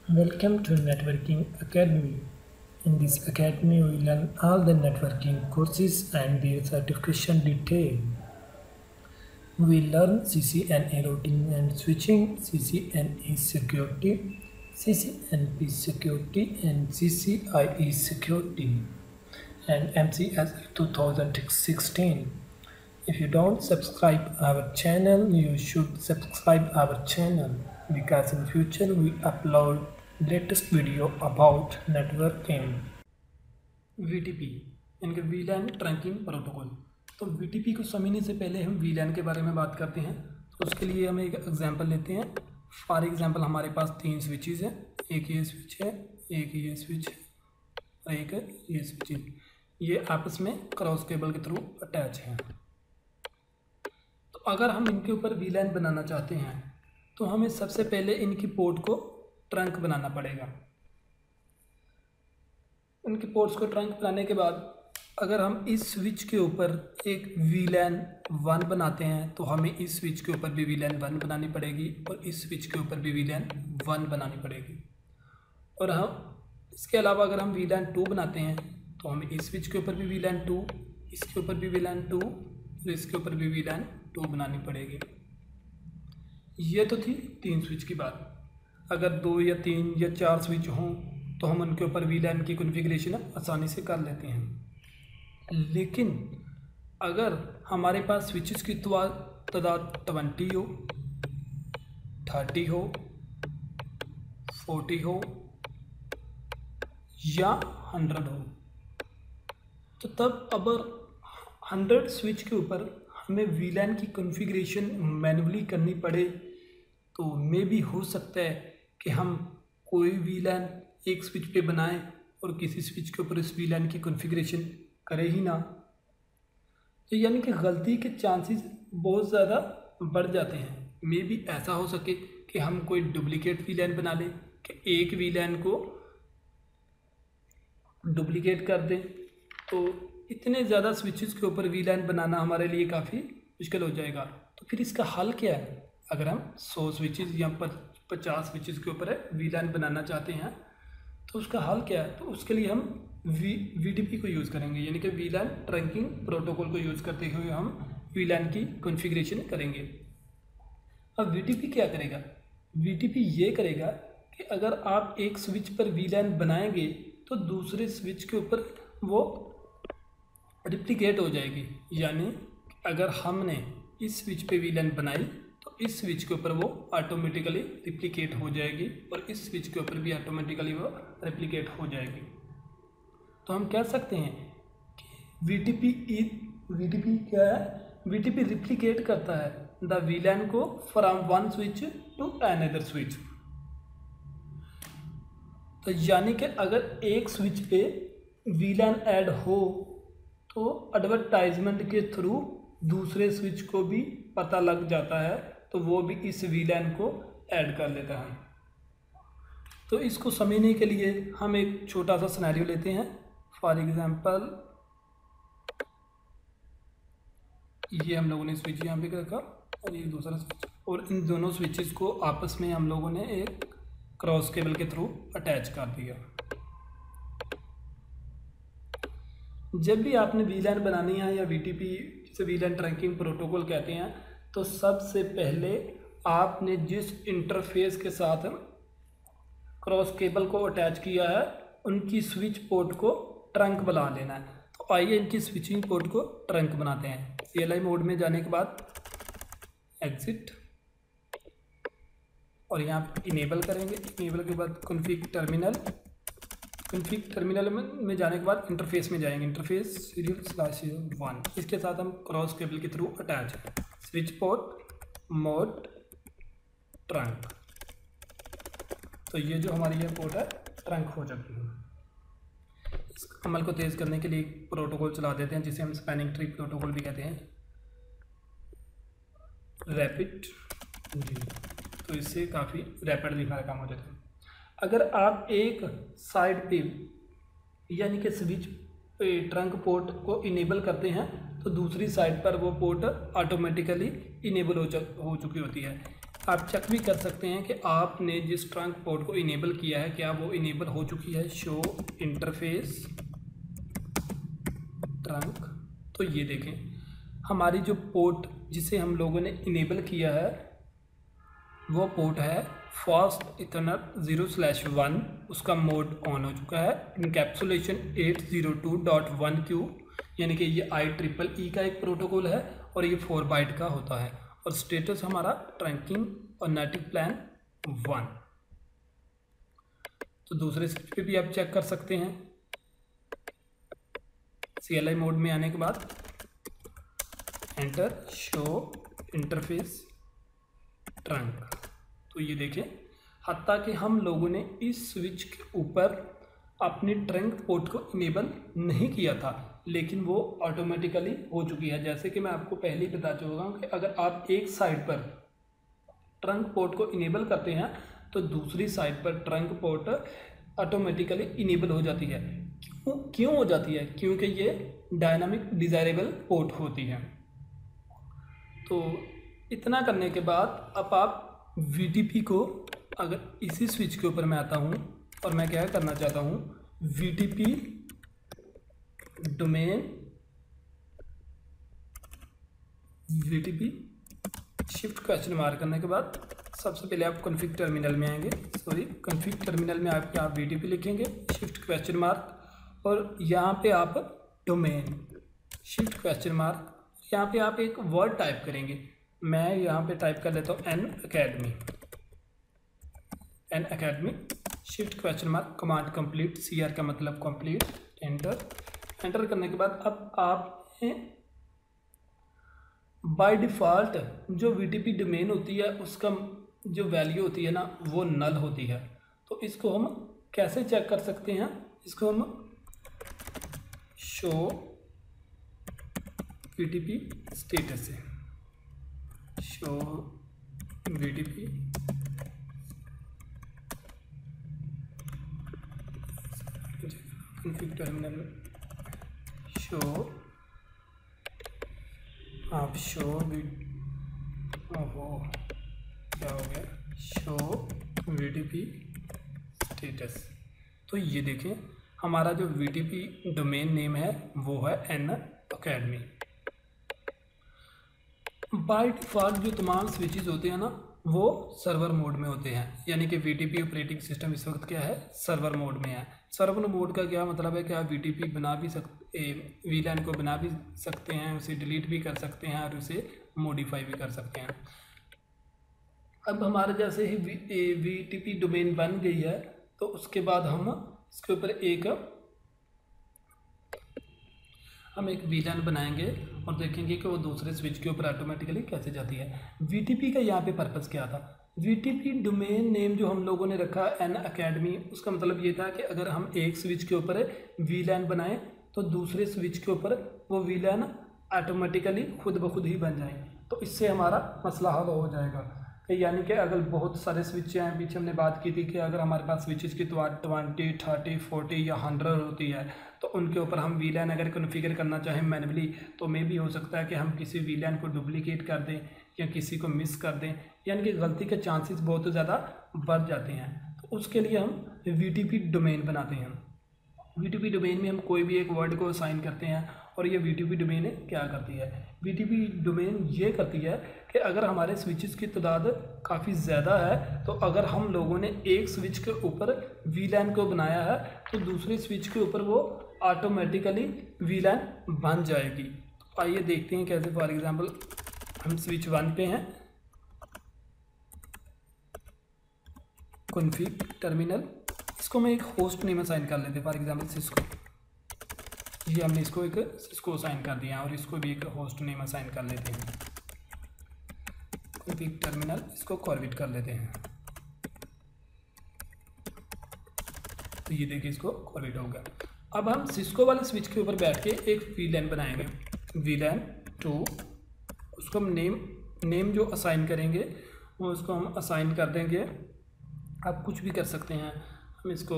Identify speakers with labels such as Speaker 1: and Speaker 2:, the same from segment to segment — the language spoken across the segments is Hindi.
Speaker 1: Welcome to Networking Academy. In this academy, we learn all the networking courses and their certification detail. We learn CCNA routing and switching, CCNA security, CCNP security, and CCIE security, and MCS 2016. If you don't subscribe our channel, you should subscribe our channel because in future we upload latest video about networking. VTP यानी कि VLAN ट्रैकिंग प्रोटोकॉल। तो VTP को समझने से पहले हम VLAN के बारे में बात करते हैं। तो उसके लिए हम एक एग्जांपल लेते हैं। फॉर एग्जांपल हमारे पास 3 स्विचेस हैं, एक ये स्विच है, एक ये स्विच है और एक ये स्विच है। ये आपस में क्रॉस केबल के थ्रू अटैच हैं। अगर हम इनके ऊपर VLAN बनाना चाहते हैं तो हमें सबसे पहले इनकी पोर्ट को ट्रंक बनाना पड़ेगा। इनकी पोर्ट्स को ट्रंक बनाने के बाद अगर हम इस स्विच के ऊपर एक VLAN 1 बनाते हैं तो हमें इस स्विच के ऊपर भी VLAN 1 बनानी पड़ेगी और इस स्विच के ऊपर भी VLAN 1 बनानी पड़ेगी। और हम इसके अलावा अगर हम VLAN 2 बनाते हैं तो हमें इस स्विच के ऊपर भी VLAN 2, इसके ऊपर भी VLAN 2 और इसके ऊपर भी VLAN 2 बनानी पड़ेगी। ये तो थी 3 स्विच की बात। अगर 2 या 3 या 4 स्विच हों तो हम उनके ऊपर VLAN की कॉन्फ़िगरेशन आसानी से कर लेते हैं। लेकिन अगर हमारे पास स्विचेस की तादाद 20 हो, 30 हो, 40 हो या 100 हो, तो तब अगर 100 स्विच के ऊपर हमें VLAN की कॉन्फ़िगरेशन मैन्युअली करनी पड़े तो मे भी हो सकता है कि हम कोई VLAN एक स्विच पे बनाएं और किसी स्विच के ऊपर इस VLAN की कॉन्फ़िगरेशन करें ही ना। तो यानी कि गलती के चांसेस बहुत ज़्यादा बढ़ जाते हैं। मे भी ऐसा हो सके कि हम कोई डुप्लीकेट VLAN बना लें कि एक VLAN को डुप्लीकेट कर दें, तो इतने ज़्यादा स्विचेस के ऊपर VLAN बनाना हमारे लिए काफ़ी मुश्किल हो जाएगा। तो फिर इसका हल क्या है? अगर हम 100 स्विचेस या 50 स्विचेस के ऊपर VLAN बनाना चाहते हैं तो उसका हल क्या है? तो उसके लिए हम VTP को यूज़ करेंगे, यानी कि VLAN ट्रैकिंग प्रोटोकॉल को यूज़ करते हुए हम VLAN की कॉन्फ़िगरेशन करेंगे। अब VTP क्या करेगा? VTP ये करेगा कि अगर आप एक स्विच पर VLAN बनाएंगे तो दूसरे स्विच के ऊपर वो रिप्लिकेट हो जाएगी। यानी अगर हमने इस स्विच पे VLAN बनाई तो इस स्विच के ऊपर वो ऑटोमेटिकली रिप्लिकेट हो जाएगी और इस स्विच के ऊपर भी ऑटोमेटिकली वो रिप्लिकेट हो जाएगी। तो हम कह सकते हैं कि VTP क्या है? VTP रिप्लिकेट करता है द VLAN को from one switch to another switch. तो यानी कि अगर एक स्विच पे VLAN ऐड हो तो एडवर्टाइजमेंट के थ्रू दूसरे स्विच को भी पता लग जाता है, तो वो भी इस VLAN को ऐड कर लेता है। तो इसको समझने के लिए हम एक छोटा सा सिनेरियो लेते हैं। फॉर एग्जांपल ये हम लोगों ने स्विच यहाँ पे रखा और ये दूसरा स्विच, और इन दोनों स्विचेस को आपस में हम लोगों ने एक क्रॉस केबल के थ्रू अटैच कर दिया। जब भी आपने VLAN बनानी है या VTP जिसे VLAN ट्रैकिंग प्रोटोकॉल कहते हैं, तो सबसे पहले आपने जिस इंटरफेस के साथ क्रॉस केबल को अटैच किया है उनकी स्विच पोर्ट को ट्रंक बना लेना है। तो आइए इनकी स्विचिंग पोर्ट को ट्रंक बनाते हैं। CLI मोड में जाने के बाद एग्जिट और यहाँ पर इनेबल करेंगे। इनेबल के बाद कॉन्फ़िग टर्मिनल में जाने के बाद इंटरफेस में जाएंगे। इंटरफेस serial/1 इसके साथ हम क्रॉस केबल के थ्रू अटैच है। स्विच पोर्ट मोड ट्रंक, तो ये जो हमारी ये पोर्ट है ट्रंक हो चुकी है। इस अमल को तेज़ करने के लिए एक प्रोटोकॉल चला देते हैं जिसे हम स्पैनिंग ट्री प्रोटोकॉल भी कहते हैं, रैपिड। तो इससे काफ़ी रैपिडली हमारा काम हो जाता है। अगर आप एक साइड पे यानी कि स्विच पे ट्रंक पोर्ट को इनेबल करते हैं तो दूसरी साइड पर वो पोर्ट ऑटोमेटिकली इनेबल हो चुकी होती है। आप चेक भी कर सकते हैं कि आपने जिस ट्रंक पोर्ट को इनेबल किया है क्या वो इनेबल हो चुकी है। Show interface trunk. तो ये देखें हमारी जो पोर्ट जिसे हम लोगों ने इनेबल किया है वो पोर्ट है फास्ट इथरनेट 0/1। उसका मोड ऑन हो चुका है। इनकैप्सुलेशन 802.1q, यानी कि ये IEEE का एक प्रोटोकॉल है और ये 4 बाइट का होता है। और स्टेटस हमारा ट्रैकिंग और नेटिव प्लान 1। तो दूसरे स्विच पे भी आप चेक कर सकते हैं। CLI मोड में आने के बाद एंटर शो इंटरफेस ट्रंक। तो ये देखें हत्ता कि हम लोगों ने इस स्विच के ऊपर अपनी ट्रंक पोर्ट को इनेबल नहीं किया था, लेकिन वो ऑटोमेटिकली हो चुकी है। जैसे कि मैं आपको पहले ही बता चुका हूँ कि अगर आप एक साइड पर ट्रंक पोर्ट को इनेबल करते हैं तो दूसरी साइड पर ट्रंक पोर्ट ऑटोमेटिकली इनेबल हो जाती है। क्यों हो जाती है? क्योंकि ये डायनामिक डिज़ायरेबल पोर्ट होती है। तो इतना करने के बाद अब आप VTP को, अगर इसी स्विच के ऊपर मैं आता हूँ और मैं क्या करना चाहता हूँ, VTP domain VTP shift question mark करने के बाद सबसे पहले आप कॉन्फ़िग टर्मिनल में आएंगे। कॉन्फ़िग टर्मिनल में आप VTP लिखेंगे, शिफ्ट क्वेश्चन मार्क, और यहाँ पे आप डोमेन शिफ्ट क्वेश्चन मार्क, यहाँ पे आप एक वर्ड टाइप करेंगे। मैं यहाँ पे टाइप कर लेता हूँ an academy shift question mark, command complete, CR का मतलब कंप्लीट, एंटर करने के बाद अब आपने बाय डिफ़ॉल्ट जो VTP डोमेन होती है उसका जो वैल्यू होती है ना वो नल होती है। तो इसको हम कैसे चेक कर सकते हैं? इसको हम शो VTP स्टेटस से शो VTP कॉन्फ़िग टर्मिनल में शो आप शो क्या हो गया, शो VTP स्टेटस। तो ये देखें हमारा जो VTP डोमेन नेम है वो है एन अकेडमी। बाय डिफ़ॉल्ट जो तमाम स्विचेस होते हैं ना वो सर्वर मोड में होते हैं, यानी कि VTP ऑपरेटिंग सिस्टम इस वक्त क्या है, सर्वर मोड में है। सर्वर मोड का क्या मतलब है कि आप VTP बना भी सकते, VLAN को बना भी सकते हैं, उसे डिलीट भी कर सकते हैं और उसे मॉडिफाई भी कर सकते हैं। अब हमारे जैसे ही VTP डोमेन बन गई है तो उसके बाद हम इसके ऊपर हम एक VLAN बनाएंगे और देखेंगे कि वो दूसरे स्विच के ऊपर ऑटोमेटिकली कैसे जाती है। VTP का यहाँ पे पर्पस क्या था? VTP डोमेन नेम जो हम लोगों ने रखा एन अकेडमी, उसका मतलब ये था कि अगर हम एक स्विच के ऊपर VLAN बनाएं तो दूसरे स्विच के ऊपर वो VLAN ऑटोमेटिकली खुद ब खुद ही बन जाए। तो इससे हमारा मसला हल हो जाएगा। यानी कि अगर बहुत सारे स्विच हैं, पीछे हमने बात की थी कि अगर हमारे पास स्विचेस की 20, 30, 40 या 100 होती है तो उनके ऊपर हम VLAN अगर कॉन्फ़िगर करना चाहें मैनुअली तो मे भी हो सकता है कि हम किसी VLAN को डुप्लीकेट कर दें या किसी को मिस कर दें, यानी कि गलती के चांसेस बहुत ज़्यादा बढ़ जाते हैं। तो उसके लिए हम VTP डोमेन बनाते हैं। VTP डोमेन में हम कोई भी एक वर्ड को असाइन करते हैं और ये VTP डोमेन क्या करती है? VTP डोमेन ये करती है कि अगर हमारे स्विचेस की तादाद काफ़ी ज़्यादा है तो अगर हम लोगों ने एक स्विच के ऊपर VLAN को बनाया है तो दूसरे स्विच के ऊपर वो ऑटोमेटिकली VLAN बन जाएगी। तो आइए देखते हैं कैसे। फॉर एग्ज़ाम्पल हम स्विच 1 पे हैं, कॉन्फ़िग टर्मिनल, इसको मैं एक होस्ट नेम असाइन कर लेते हैं, फॉर एग्ज़ाम्पल सिस्को। ये हमने इसको एक सिस्को असाइन कर दिया और इसको भी एक होस्ट नेम असाइन कर लेते हैं। कॉन्फ़िग टर्मिनल, इसको कॉर्बिट कर लेते हैं। तो ये देखिए इसको कॉर्बिट हो गया। अब हम सिस्को वाले स्विच के ऊपर बैठ के एक VLAN बनाएंगे, VLAN 2। उसको हम नेम जो असाइन करेंगे वो उसको हम असाइन कर देंगे। आप कुछ भी कर सकते हैं, हम इसको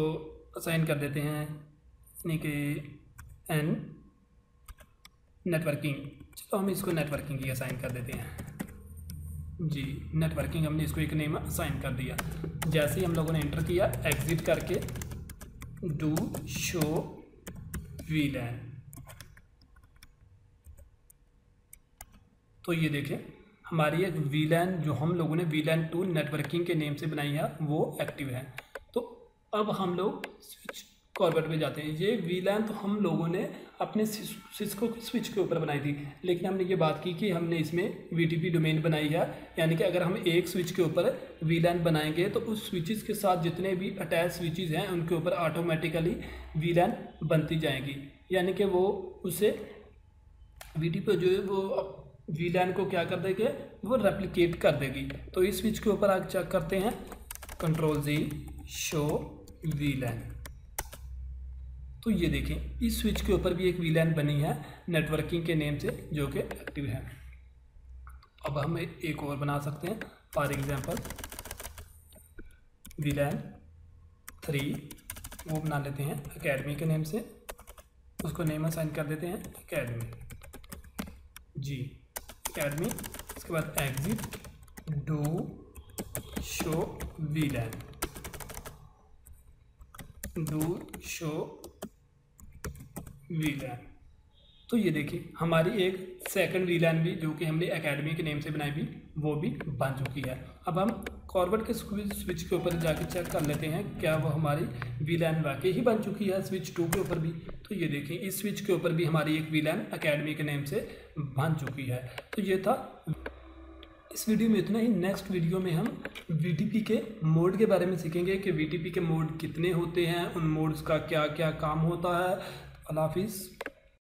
Speaker 1: असाइन कर देते हैं यानी कि एन नेटवर्किंग। चलो हम इसको नेटवर्किंग ही असाइन कर देते हैं। जी नेटवर्किंग हमने इसको एक नेम असाइन कर दिया। जैसे ही हम लोगों ने एंटर किया, एग्जिट करके डू शो वीलैन, तो ये देखें हमारी एक वीलैन जो हम लोगों ने वीलैन 2 नेटवर्किंग के नेम से बनाई है वो एक्टिव है। तो अब हम लोग स्विच कॉर्बेट पे जाते हैं। ये वीलैन तो हम लोगों ने अपने सिस्को स्विच के ऊपर बनाई थी, लेकिन हमने ये बात की कि हमने इसमें वीटीपी डोमेन बनाई है, यानी कि अगर हम एक स्विच के ऊपर वीलैन बनाएंगे तो उस स्विचेस के साथ जितने भी अटैच स्विचेस हैं उनके ऊपर ऑटोमेटिकली वीलैन बनती जाएंगी, यानी कि वो उसे वीटीपी जो है वो वीलैन को क्या कर देगी, वो रेप्लिकेट कर देगी। तो इस स्विच के ऊपर आप चेक करते हैं, Ctrl+Z शो वीलैन, तो ये देखें इस स्विच के ऊपर भी एक वीलैन बनी है नेटवर्किंग के नेम से जो कि एक्टिव है। अब हम एक और बना सकते हैं, फॉर एग्जांपल वीलैन 3 वो बना लेते हैं एकेडमी के नेम से, उसको नेम असाइन कर देते हैं एकेडमी, जी एकेडमी। इसके बाद exit do show वीलैन, do show वीलैन, तो ये देखिए हमारी एक सेकंड वीलैन भी जो कि हमने एकेडमी के नेम से बनाई भी वो भी बन चुकी है। अब हम कॉर्बेट के स्विच के ऊपर जाके चेक कर लेते हैं क्या वो हमारी वीलैन वाकई ही बन चुकी है स्विच 2 के ऊपर भी। तो ये देखिए इस स्विच के ऊपर भी हमारी एक वीलैन एकेडमी के नेम से बन चुकी है। तो ये था इस वीडियो में इतना ही। नेक्स्ट वीडियो में हम वीटीपी के मोड के बारे में सीखेंगे कि वीटीपी के मोड कितने होते हैं, उन मोड्स का क्या क्या काम होता है। अल्लाह हाफिज़।